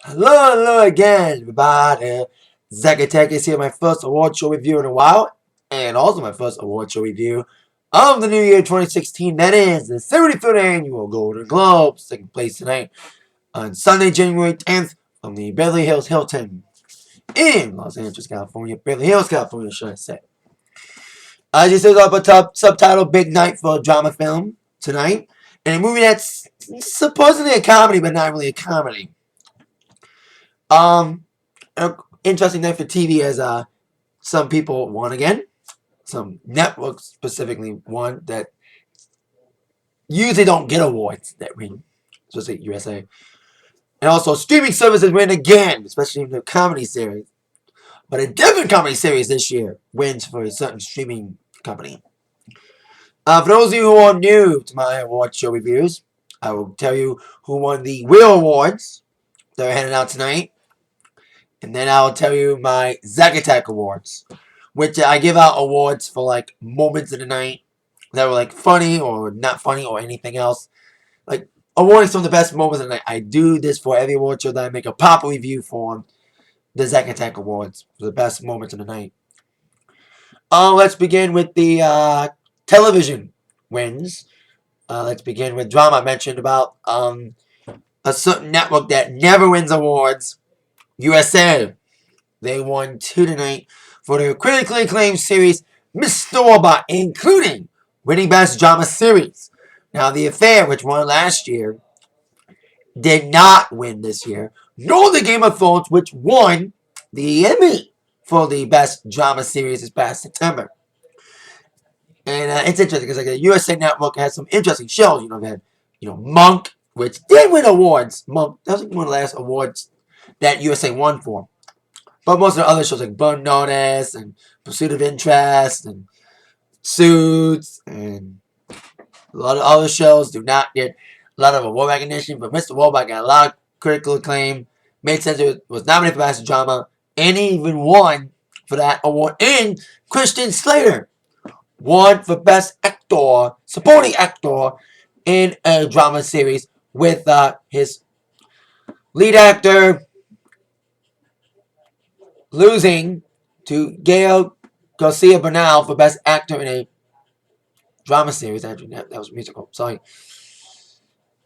Hello again, everybody. Zach Attack is here, my first award show review in a while, and also my first award show review of the new year 2016. That is the 73rd annual Golden Globes, taking place tonight on Sunday, January 10th, from the Beverly Hills Hilton in Los Angeles, California. Beverly Hills, California, should I say. I just looked up a top subtitle "Big Night" for a drama film tonight, and a movie that's supposedly a comedy, but not really a comedy. Um, an interesting night for TV as some people won again. Some networks specifically won that usually don't get awards that win, especially USA. And also streaming services win again, especially in the comedy series. But a different comedy series this year wins for a certain streaming company. For those of you who are new to my award show reviews, I will tell you who won the real awards that are handed out tonight. And then I'll tell you my Zack Attack Awards, which I give out awards for like moments of the night that were like funny or not funny or anything else. Like awarding some of the best moments of the night. I do this for every award show that I make a proper review for the Zack Attack Awards for the best moments of the night. Let's begin with the television wins. Let's begin with drama. I mentioned about a certain network that never wins awards, USA. They won 2 tonight for their critically acclaimed series, Mr. Robot, including winning Best Drama Series. Now, The Affair, which won last year, did not win this year, nor the Game of Thrones, which won the Emmy for the Best Drama Series this past September. And it's interesting because like the USA Network has some interesting shows. They had Monk, which did win awards. Monk doesn't win the last awards that USA won for. But most of the other shows like Burn Notice and Pursuit of Interest and Suits and a lot of other shows do not get a lot of award recognition. But Mr. Robot got a lot of critical acclaim. Made sense it was nominated for Best Drama and even won for that award. And Christian Slater won for Best Actor, Supporting Actor in a drama series with his lead actor losing to Gael Garcia Bernal for Best Actor in a Drama Series. Actually, that was musical. Sorry.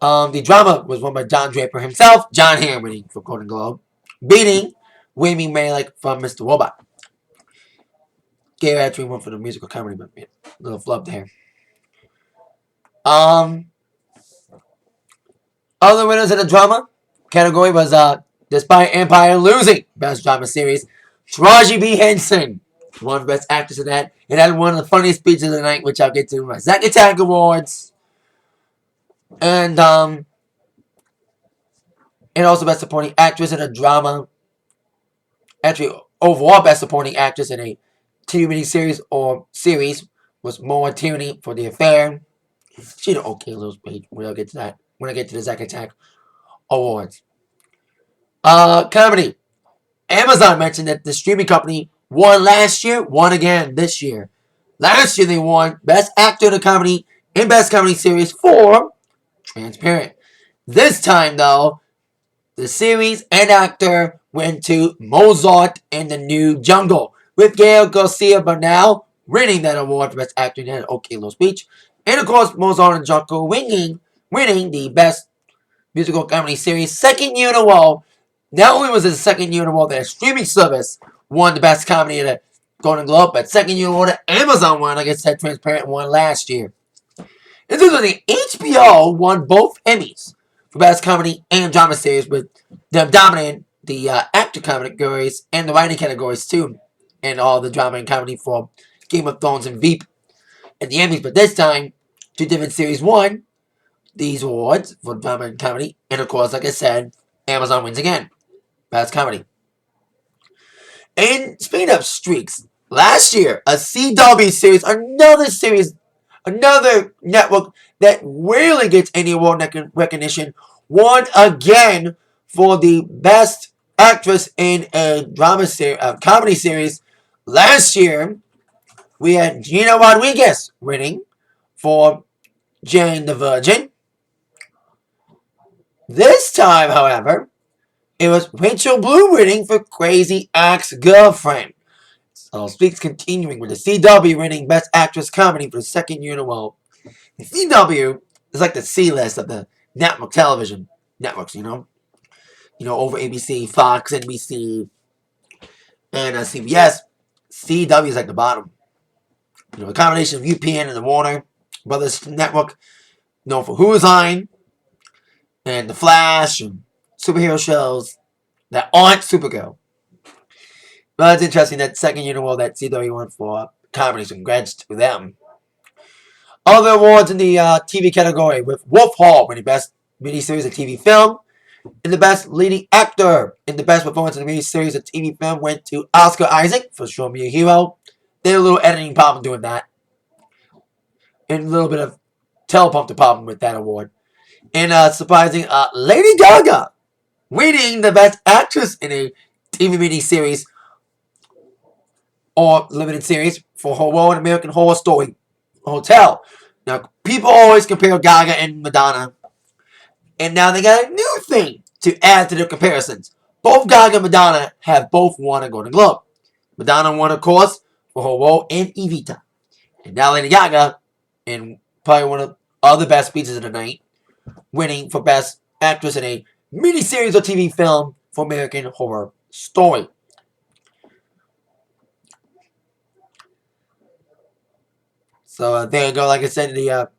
The drama was won by John Draper himself. John Hamm winning for Golden Globe, beating Rami Malek from Mr. Robot. Gail actually won for the musical comedy, but a little flub there. Other winners in the drama category was Despite Empire losing Best Drama Series, Taraji B. Henson won for Best Actress in that. It had one of the funniest speeches of the night, which I'll get to in my Zack Attack Awards. And also Best Supporting Actress in a Drama. Actually, overall Best Supporting Actress in a TV series or series was Moa Tierney for The Affair. She did okay little speech. When I get to that, when I get to the Zack Attack Awards. Comedy. Amazon mentioned that the streaming company won last year, won again this year. Last year they won Best Actor in a Comedy and Best Comedy Series for Transparent. This time, though, the series and actor went to Mozart and the New Jungle, with Gael Garcia Bernal winning that award for Best Actor in an okay little speech. And of course, Mozart and Jungle winning the Best Musical Comedy Series second year in a row. Not only was it the second year in a row that a streaming service won the Best Comedy in the Golden Globe, but second year in a row that Amazon won, like I said, Transparent won last year. And this was the HBO won both Emmys for Best Comedy and Drama Series, with them dominating the actor categories and the writing categories too, and all the drama and comedy for Game of Thrones and Veep at the Emmys. But this time, two different series won these awards for drama and comedy, and of course, like I said, Amazon wins again. Best Comedy. And speaking of streaks, last year, a CW series, another network that rarely gets any award recognition, won again for the Best Actress in a drama series, comedy series. Last year, we had Gina Rodriguez winning for Jane the Virgin. This time, however, It was Rachel Bloom winning for Crazy Ex-Girlfriend. So Speaks continuing with the CW winning Best Actress Comedy for the second year in a row. The CW is like the C-list of the network television networks, you know? Over ABC, Fox, NBC, and CBS. CW is like the bottom. A combination of UPN and the Warner Brothers Network, known for Who's Line and The Flash and superhero shows that aren't Supergirl. But it's interesting that second year in a row that CW won for comedies. Congrats to them. Other awards in the TV category, with Wolf Hall winning Best Miniseries of TV Film, and the Best Leading Actor in the Best Performance in a Miniseries of TV Film went to Oscar Isaac for Show Me a Hero. They had a little editing problem doing that, and a little bit of teleprompter problem with that award. And surprising, Lady Gaga winning the Best Actress in a TV miniseries or limited series for her role in American Horror Story Hotel. Now, people always compare Gaga and Madonna, and now they got a new thing to add to their comparisons. Both Gaga and Madonna have both won a Golden Globe. Madonna won, of course, for her role in Evita. And now Lady Gaga, in probably one of the other best speeches of the night, winning for Best Actress in a miniseries or TV film for American Horror Story. So there you go. Like I said, the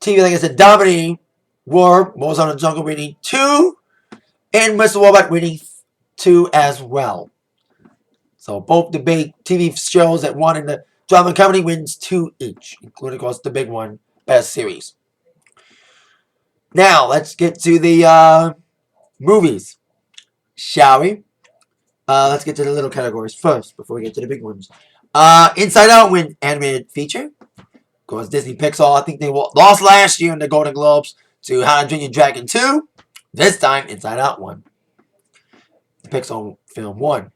TV, like I said, dominating were Moses on the Jungle winning 2, and Mr. Robot winning 2 as well. So both the big TV shows that won in the drama comedy wins 2 each, including, of course, the big one, Best Series. Now, let's get to the movies, shall we? Let's get to the little categories first before we get to the big ones. Inside Out win animated feature. Of course, Disney Pixar, I think they lost last year in the Golden Globes to How to Train Your Dragon 2. This time, Inside Out won. The Pixar film won.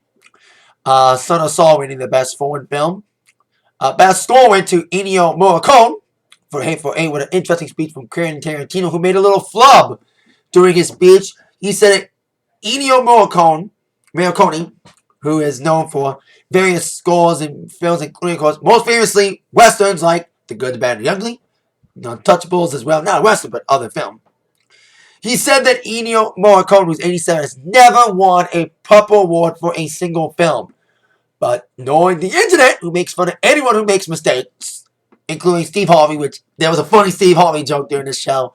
Son of Saul winning the Best Foreign Film. Best Score went to Ennio Morricone for Hateful Eight with an interesting speech from Quentin Tarantino, who made a little flub during his speech. He said that Ennio Morricone, who is known for various scores in films, including, of course, most famously, westerns like The Good, the Bad, and the Ugly, Untouchables as well, not a western, but other film. He said that Ennio Morricone, who's 87, has never won a Purple Award for a single film. But knowing the internet, who makes fun of anyone who makes mistakes, including Steve Harvey, which there was a funny Steve Harvey joke during this show.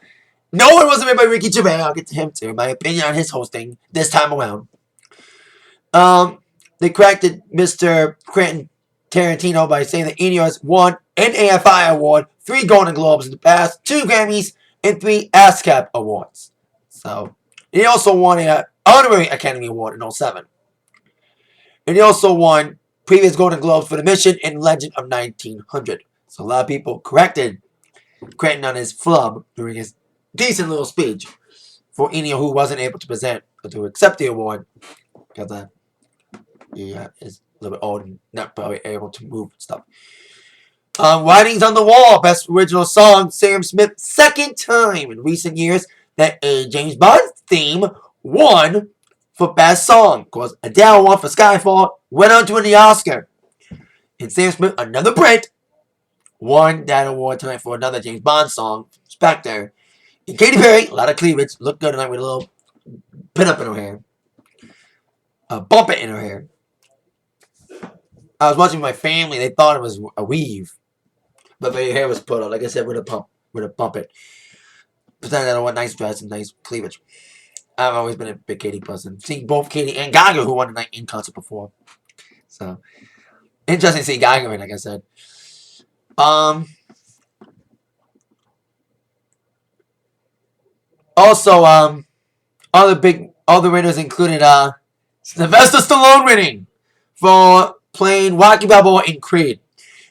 No one was made by Ricky Gervais. I'll get to him too. My opinion on his hosting this time around. They corrected Mr. Quentin Tarantino by saying that Ennio has won an AFI award, 3 Golden Globes in the past, 2 Grammys, and 3 ASCAP awards. So, he also won an Honorary Academy Award in 07. And he also won previous Golden Globes for The Mission and Legend of 1900. So a lot of people corrected Quentin on his flub during his decent little speech for Ennio, who wasn't able to present or to accept the award because he is a little bit old and not probably able to move and stuff. Writings on the Wall, Best Original Song, Sam Smith, second time in recent years that a James Bond theme won for Best Song. Of course, Adele won for Skyfall, went on to win the Oscar. And Sam Smith, another Brit, won that award tonight for another James Bond song, Spectre. And Katy Perry, a lot of cleavage, looked good tonight with a little pin up in her hair. A bump it in her hair. I was watching my family, they thought it was a weave. But her hair was put up, like I said, with a bump it. Pretending that I want nice dress and nice cleavage. I've always been a big Katy person. Seeing both Katy and Gaga, who won the night in concert before. So, interesting to see Gaga, like I said. Also, other winners included Sylvester Stallone winning for playing Rocky Balboa in Creed.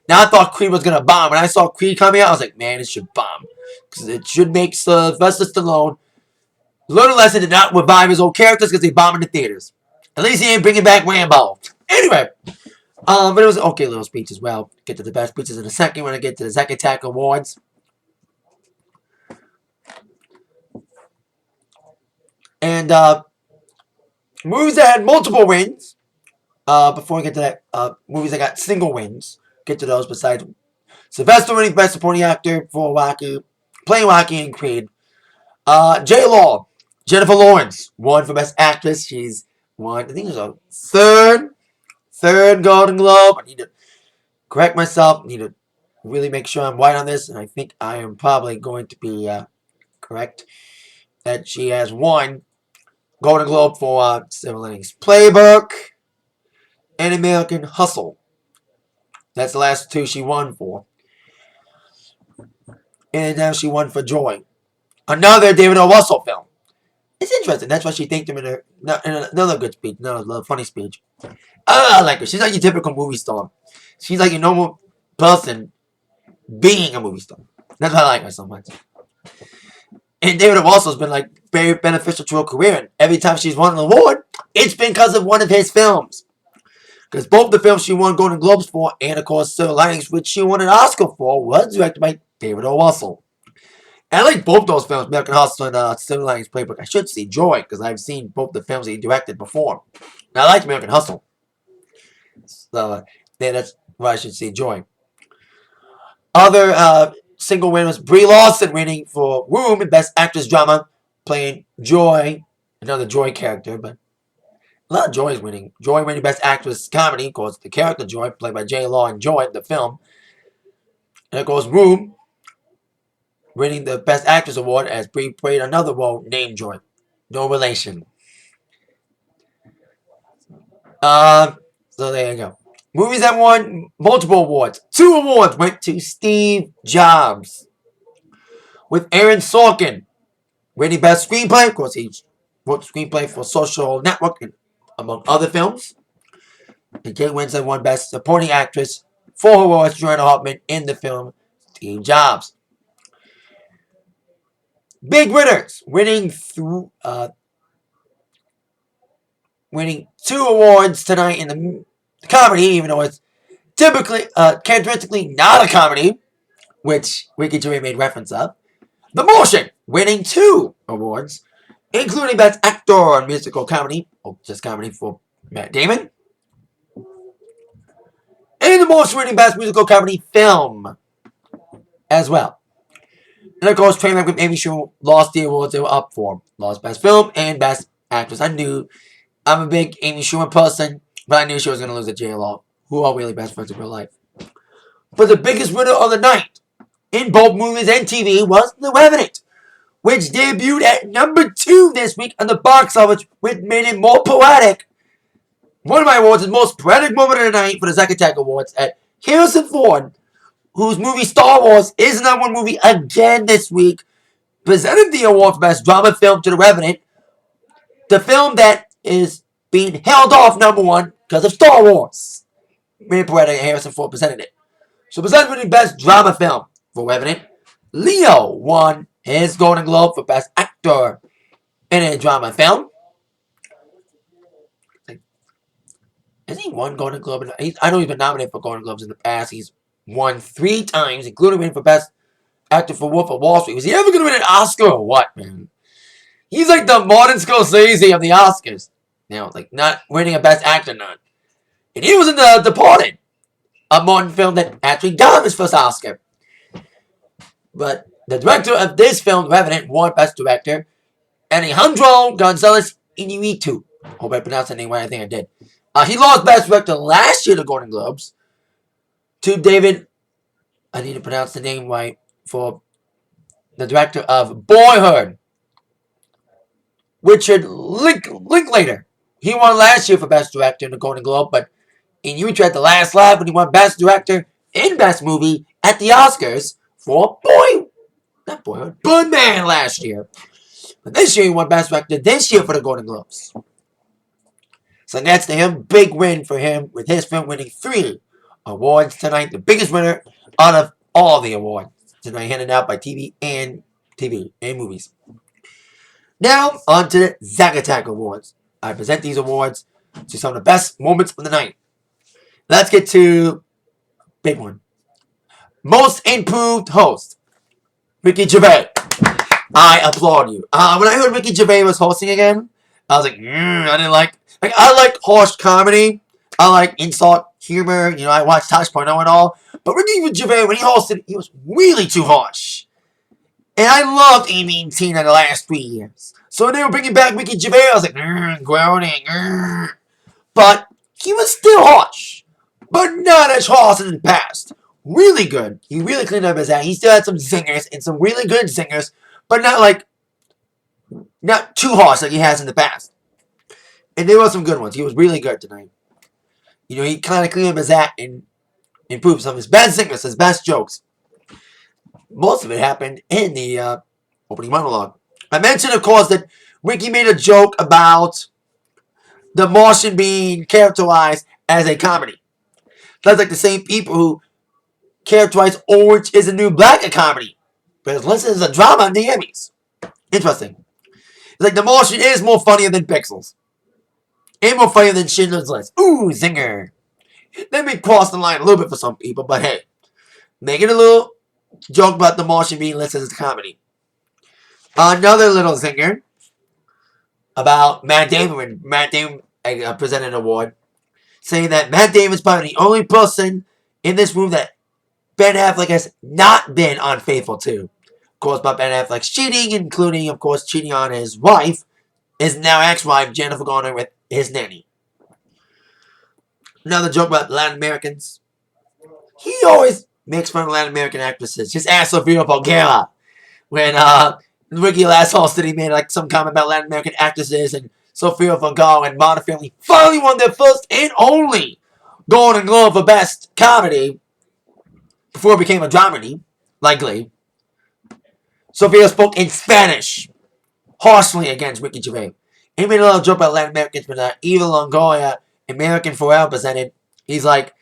Now I thought Creed was gonna bomb. When I saw Creed coming out, I was like, man, it should bomb because it should make Sylvester Stallone learn a lesson to not revive his old characters because they bomb in the theaters. At least he ain't bringing back Rambo. Anyway, but it was an okay little speech as well. Get to the best speeches in a second when I get to the Zack Attack Awards. And movies that had multiple wins. Before we get to that, movies that got single wins. Get to those besides Sylvester winning Best Supporting Actor for Wacky, playing Wacky in Creed. J. Law, Jennifer Lawrence won for Best Actress. She's won, I think it was a third Golden Globe. I need to correct myself. I need to really make sure I'm right on this, and I think I am probably going to be correct that she has won Golden Globe for Civil Linings Playbook and American Hustle. That's the last two she won for. And now she won for Joy. Another David O. Russell film. It's interesting. That's why she thanked him in another good speech. Another funny speech. I like her. She's like your typical movie star. She's like your normal person being a movie star. That's why I like her so much. And David O. Russell's been like very beneficial to her career. And every time she's won an award, it's been because of one of his films. Because both the films she won Golden Globes for, and of course Silver Linings, which she won an Oscar for, was directed by David O. Russell. And I like both those films, American Hustle and Silver Linings Playbook. I should see Joy, because I've seen both the films that he directed before. And I like American Hustle. So, yeah, that's why I should see Joy. Other single winners, Brie Larson winning for Room in Best Actress Drama, playing Joy, another Joy character, but a lot of Joy's winning. Joy winning Best Actress Comedy, of course, the character Joy, played by J. Law and Joy, the film. And of course, Room, winning the Best Actress Award as Brie played another role named Joy. No relation. So there you go. Movies that won multiple awards. 2 awards went to Steve Jobs. With Aaron Sorkin winning Best Screenplay. Of course, he wrote the screenplay for Social Network and among other films. And Kate Winslet won Best Supporting Actress for her role as Joanna Hartman in the film Steve Jobs. Big winners, winning 2 awards tonight in the comedy, even though it's typically, characteristically not a comedy, which Ricky Gervais made reference of. The Martian, winning 2 awards, including Best Actor in Musical Comedy, or just comedy for Matt Damon. And The Martian winning Best Musical Comedy Film as well. And of course, Trainwreck with Amy Schumer lost the awards they were up for. Lost Best Film and Best Actress. I'm a big Amy Schumer person, but I knew she was going to lose to J-Lo, who are really best friends in real life. But the biggest winner of the night, in both movies and TV, was The Revenant, which debuted at number 2 this week on the box office, which made it more poetic. One of my awards is most poetic moment of the night for the Zack Attack Awards at Harrison Ford, whose movie Star Wars is the number 1 movie again this week, presented the award for Best Drama Film to The Revenant, the film that is being held off number 1 because of Star Wars. Made poetic, Harrison Ford presented it. So presented the Best Drama Film for Revenant, Leo won his Golden Globe for Best Actor in a Drama Film. Has he won Golden Globe? I know he's been nominated for Golden Globes in the past. He's won 3 times, including winning for Best Actor for Wolf of Wall Street. Was he ever going to win an Oscar or what, man? He's like the Martin Scorsese of the Oscars. Now, like, not winning a Best Actor none. And he was in The Departed, a Martin film that actually got his first Oscar. But the director of this film, Revenant, won Best Director, Alejandro Gonzalez Iñárritu. Hope I pronounced that name right. I think I did. He lost Best Director last year to Golden Globes to David, I need to pronounce the name right, for the director of Boyhood, Richard Linklater. He won last year for Best Director in the Golden Globe, but Iñárritu at the last live when he won Best Director and Best Movie at the Oscars for Birdman last year. But this year he won Best Director this year for the Golden Globes. So that's to him. Big win for him with his film winning 3 awards tonight. The biggest winner out of all the awards tonight handed out by TV and movies. Now on to the Zack Attack Awards. I present these awards to some of the best moments of the night. Let's get to big one. Most Improved Host, Ricky Gervais. I applaud you. When I heard Ricky Gervais was hosting again, I was like, I didn't like I like harsh comedy. I like insult humor. You know, I watched Tosh Point and all. But Ricky Gervais, when he hosted, he was really too harsh. And I loved Amy and Tina the last 3 years. So when they were bringing back Ricky Gervais, I was like, groaning. But he was still harsh. But not as harsh as in the past. Really good. He really cleaned up his act. He still had some zingers and some really good zingers, but not too harsh like he has in the past. And there were some good ones. He was really good tonight. You know, he kind of cleaned up his act and improved some of his best zingers, his best jokes. Most of it happened in the opening monologue. I mentioned, of course, that Ricky made a joke about the Martian being characterized as a comedy. That's like the same people who characterize Orange is the New Black a comedy. But it's listed as a drama in the Emmys. Interesting. It's like the Martian is more funnier than Pixels. And more funnier than Schindler's List. Ooh, zinger. That may cross the line a little bit for some people, but hey. Making a little joke about the Martian being listed as a comedy. Another little zinger about Matt Damon when Matt Damon presented an award, saying that Matt Damon is probably the only person in this room that Ben Affleck has not been unfaithful to. Of course, about Ben Affleck's cheating, including, of course, cheating on his wife, his now ex-wife, Jennifer Garner, with his nanny. Another joke about Latin Americans. He always makes fun of Latin American actresses. Just ask Sofia Vergara. When Ricky last hosted, he made like some comment about Latin American actresses, and Sofia Vergara and Modern Family finally won their first and only Golden Globe for Best Comedy before it became a dramedy, likely. Sofia spoke in Spanish, harshly against Ricky Gervais. He made a little joke about Latin Americans, but Eva Longoria, American Forever, presented. He's like,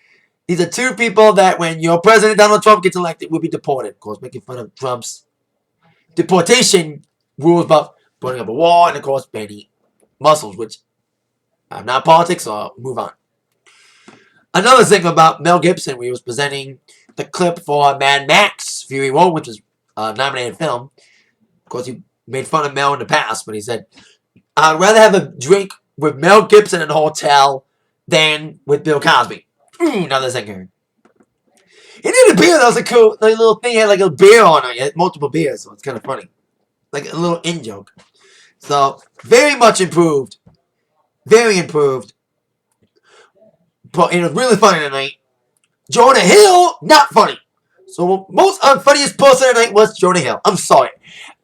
these are two people that when your president Donald Trump gets elected will be deported. Of course, making fun of Trump's deportation rules about putting up a wall and, of course, banning Muslims, which I'm not politics, so I'll move on. Another thing about Mel Gibson, where he was presenting the clip for Mad Max Fury Road, which was a nominated film. Of course, he made fun of Mel in the past, but he said, I'd rather have a drink with Mel Gibson in a hotel than with Bill Cosby. Another thing. He did a beer that was a cool little thing. It had like a beer on it. It had multiple beers, so it's kind of funny. Like a little in-joke. So, very much improved. Very improved. But it was really funny tonight. Jonah Hill, not funny. So, most unfunniest person tonight was Jonah Hill. I'm sorry.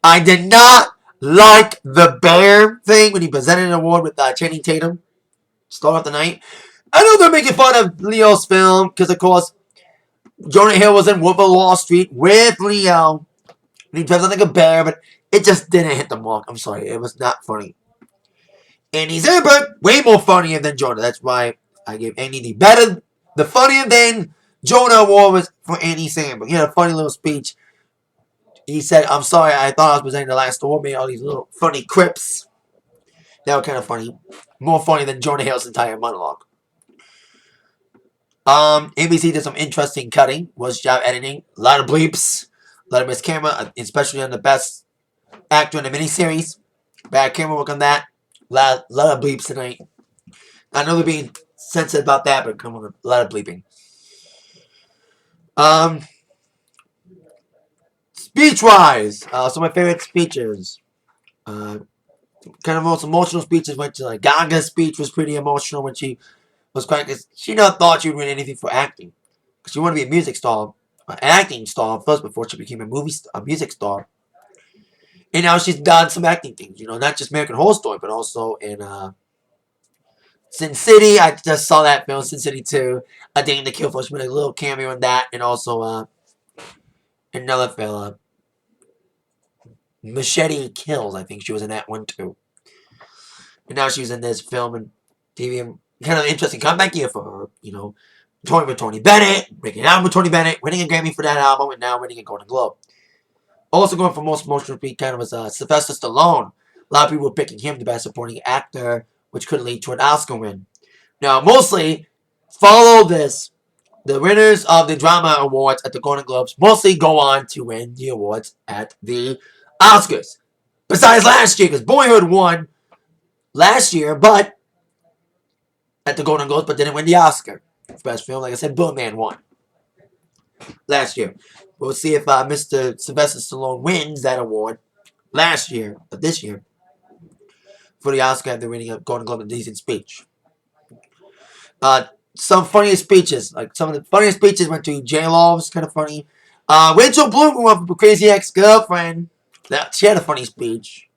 I did not like the bear thing when he presented an award with Channing Tatum. Start off the night. I know they're making fun of Leo's film because, of course, Jonah Hill was in Wolf of Wall Street with Leo. And he dressed like a bear, but it just didn't hit the mark. I'm sorry. It was not funny. Andy Samberg, way more funnier than Jonah. That's why I gave Andy the funnier than Jonah award was for Andy Samberg. He had a funny little speech. He said, I'm sorry, I thought I was presenting the last award. Made all these little funny quips. That were kind of funny. More funny than Jonah Hill's entire monologue. ABC did some interesting cutting. Was job editing. A lot of bleeps. A lot of missed camera, especially on the best actor in the miniseries. Bad camera work on that. A lot of bleeps tonight. I know they're being sensitive about that, but come on, a lot of bleeping. Speech-wise, some of my favorite speeches. Kind of most emotional speeches went to like Gaga's speech was pretty emotional when she was crying because she never thought she would win anything for acting. Because she wanted to be a music star, an acting star first before she became a music star. And now she's done some acting things, you know, not just American Horror Story, but also in Sin City. I just saw that film, Sin City 2. A Day in the Kill Force. She made a little cameo in that, and also another fella, Machete Kills. I think she was in that one too. And now she's in this film and TV. And kind of an interesting comeback year for her, you know. Touring with Tony Bennett, breaking an album with Tony Bennett, winning a Grammy for that album, and now winning a Golden Globe. Also going for most emotional beat kind of was Sylvester Stallone. A lot of people were picking him the best supporting actor, which could lead to an Oscar win. Now, mostly, follow this. The winners of the drama awards at the Golden Globes mostly go on to win the awards at the Oscars. Besides last year, because Boyhood won last year, but at the Golden Globes, but didn't win the Oscar for Best Film. Like I said, Birdman won last year. We'll see if Mr. Sylvester Stallone wins that award last year, but this year, for the Oscar after winning a Golden Globe, a decent speech. Some funniest speeches, like some of the funniest speeches went to J-Lo, was kind of funny. Rachel Bloom went for Crazy Ex-Girlfriend. She had a funny speech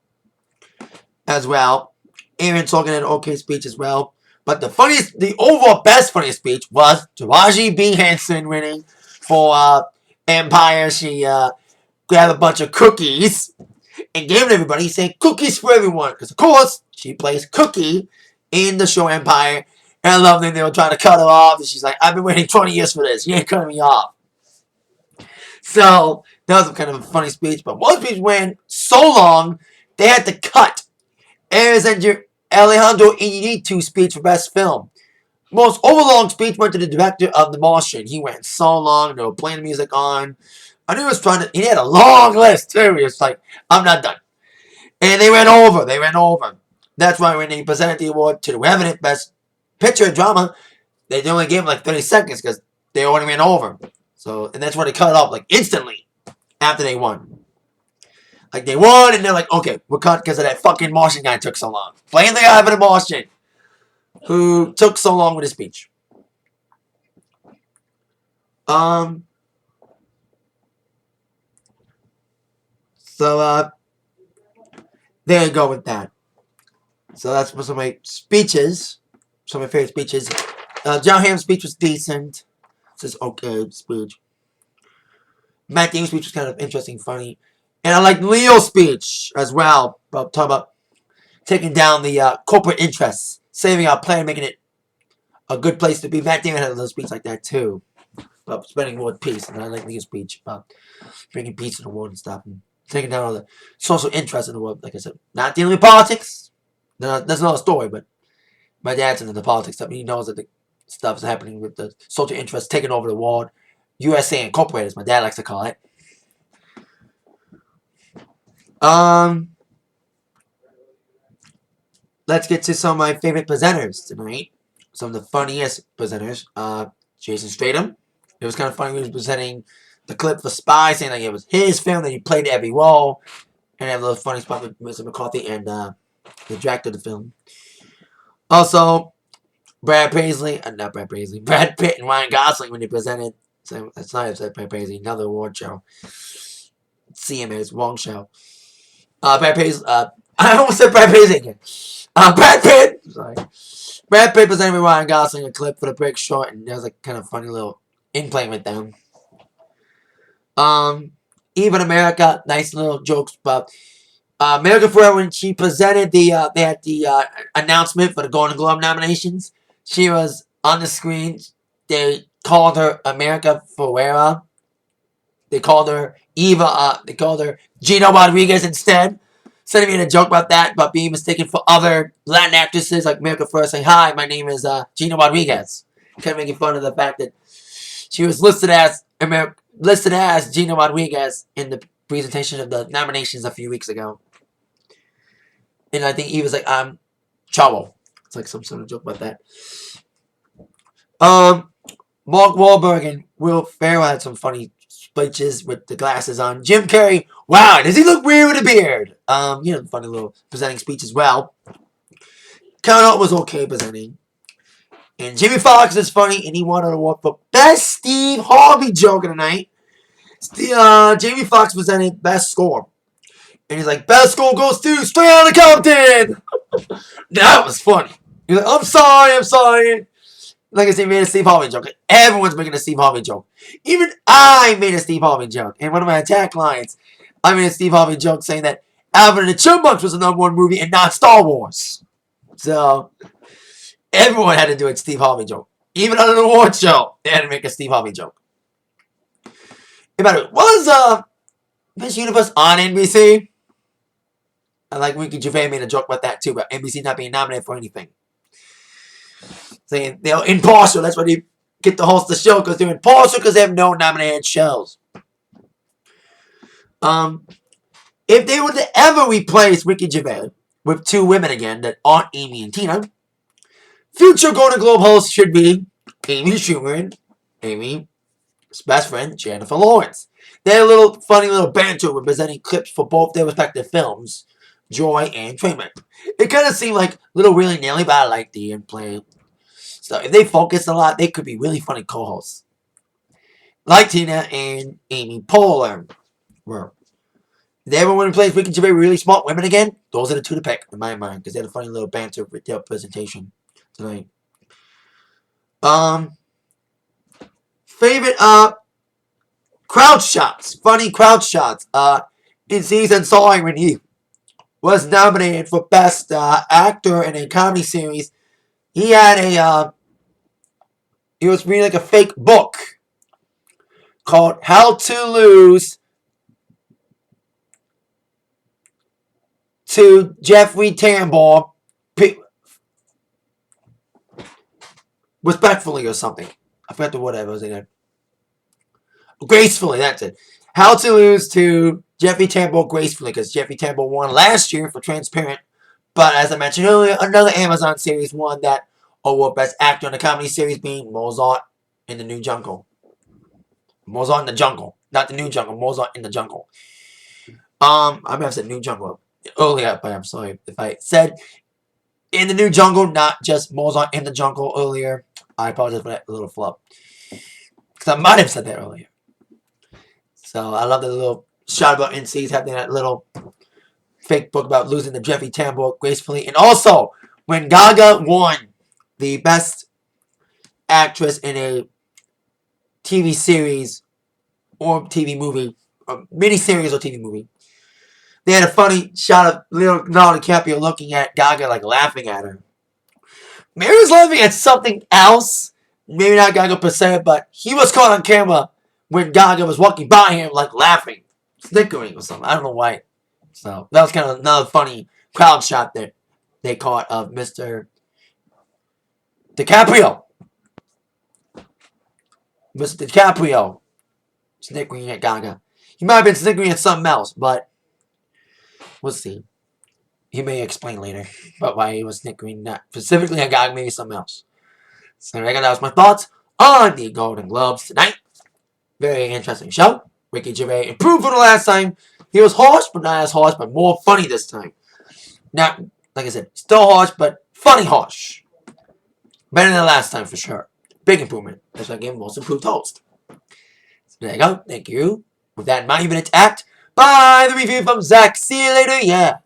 as well. Aaron Sorkin had an okay speech as well. But the overall best funniest speech was Taraji B. Henson winning for Empire. She grabbed a bunch of cookies and gave it to everybody, saying cookies for everyone. Because, of course, she plays Cookie in the show Empire. And I love that they were trying to cut her off. And she's like, I've been waiting 20 years for this. You ain't cutting me off. So, that was kind of a funny speech. But one speech went so long, they had to cut Alejandro Iñárritu speech for Best Film. Most overlong speech went to the director of The Martian. He went so long. They were playing the music on. I knew he was trying to... He had a long list, too. He was like, I'm not done. And they went over. That's why when they presented the award to the Revenant Best Picture Drama, they only gave him like 30 seconds because they already went over. So, and that's why they cut it off like instantly after they won. Like they won and they're like, okay, we're cut because of that fucking Martian guy took so long. Blame the guy for the Martian who took so long with his speech. So there you go with that. So that's some of my speeches. Some of my favorite speeches. John Hamm's speech was decent. It's just okay speech. Matt Damon's speech was kind of interesting, funny. And I like Leo's speech as well. Talking about taking down the corporate interests. Saving our planet, making it a good place to be. Matt Damon had a little speech like that too. About spreading more peace. And I like Leo's speech about bringing peace to the world and stuff. And taking down all the social interests in the world. Like I said, not dealing with politics. That's another story, but my dad's into the politics stuff. He knows that the stuff is happening with the social interests taking over the world. USA Incorporated, as my dad likes to call it. Let's get to some of my favorite presenters tonight. Some of the funniest presenters. Jason Statham. It was kind of funny when he was presenting the clip for Spy, saying that it was his film, that he played every role. And have a little funny spot with Mr. McCarthy and the director of the film. Also, Brad Pitt and Ryan Gosling when they presented. So that's not Brad Paisley, another award show. CMA's wrong show. Brad Paisley. I almost said Brad Paisley again. Brad Pitt. Sorry. Brad Pitt presented with Ryan Gosling a clip for the break short, and there's a kind of funny little in-play with them. Even America, nice little jokes about America Ferrera when she presented they had the announcement for the Golden Globe nominations. She was on the screen. They called her America Ferrera. They called her Eva. They called her Gina Rodriguez instead. So they made a joke about that, about being mistaken for other Latin actresses like America Ferrera, saying, "Hi, my name is Gina Rodriguez." Kind of making fun of the fact that she was listed as Gina Rodriguez in the presentation of the nominations a few weeks ago. And I think Eva's like, "I'm Chavo." It's like some sort of joke about that. Mark Wahlberg and Will Ferrell had some funny speeches with the glasses on. Jim Carrey, wow, does he look weird with a beard? Funny little presenting speech as well. Kevin Hart was okay presenting. And Jimmy Fox is funny, and he won an award for Best Steve Harvey joke of the night. Jamie Foxx presented Best Score. And he's like, best score goes to Straight Outta Compton! That was funny. He's like, I'm sorry. Like I said, he made a Steve Harvey joke. Everyone's making a Steve Harvey joke. Even I made a Steve Harvey joke. In one of my attack lines, I made a Steve Harvey joke saying that Alvin and the Chipmunks was the #1 movie and not Star Wars. So, everyone had to do a Steve Harvey joke. Even on an award show, they had to make a Steve Harvey joke. What was Miss Universe on NBC? I like Ricky Gervais made a joke about that too, about NBC not being nominated for anything. Saying they're impartial. That's why they get to host the show, because they're impartial because they have no nominated shows. If they were to ever replace Ricky Gervais with two women again that aren't Amy and Tina, future Golden Globe hosts should be Amy Schumer and Amy's best friend, Jennifer Lawrence. They had a little funny little banter with presenting clips for both their respective films, Joy and Trainwreck. It kind of seemed like a little willy-nilly, but I like the play. So if they focused a lot, they could be really funny co-hosts. Like Tina and Amy Poehler were. If they ever want to play Ricky Gervais really smart women again, those are the two to pick, in my mind, because they had a funny little banter with their presentation tonight. Favorite crowd shots, funny crowd shots. In season Sorry when he was nominated for best actor in a comedy series, he had he was reading like a fake book called How to Lose to Jeffrey Tambor respectfully or something. I forgot the word I was in. Gracefully, that's it. How to Lose to Jeffrey Tambor gracefully, because Jeffrey Tambor won last year for Transparent. But as I mentioned earlier, another Amazon series won that award Best Actor in a Comedy Series, being Mozart in the New Jungle. Mozart in the Jungle. Not the New Jungle, Mozart in the Jungle. I may have said New Jungle earlier, but I'm sorry if I said in the New Jungle, not just Mozart in the Jungle earlier. I apologize for that little flub. Because I might have said that earlier. So I love the little shot about NCs having that little fake book about losing to Jeffrey Tambor gracefully. And also, when Gaga won the Best Actress in a TV series or TV movie, or miniseries or TV movie, they had a funny shot of Leonardo DiCaprio looking at Gaga, like laughing at her. Maybe he was laughing at something else. Maybe not Gaga per se, but he was caught on camera when Gaga was walking by him, like laughing, snickering or something. I don't know why. So that was kind of another funny crowd shot that they caught of Mr. DiCaprio. Mr. DiCaprio snickering at Gaga. He might have been snickering at something else, but we'll see. He may explain later about why he was snickering, not specifically at Gaga, maybe something else. So that was my thoughts on the Golden Globes tonight. Very interesting show. Ricky Gervais improved from the last time. He was harsh, but not as harsh, but more funny this time. Not, like I said, still harsh, but funny harsh. Better than the last time for sure. Big improvement. That's why I gave him most improved host. So there you go. Thank you. With that in mind, you've been attacked by the review from Zach. See you later. Yeah.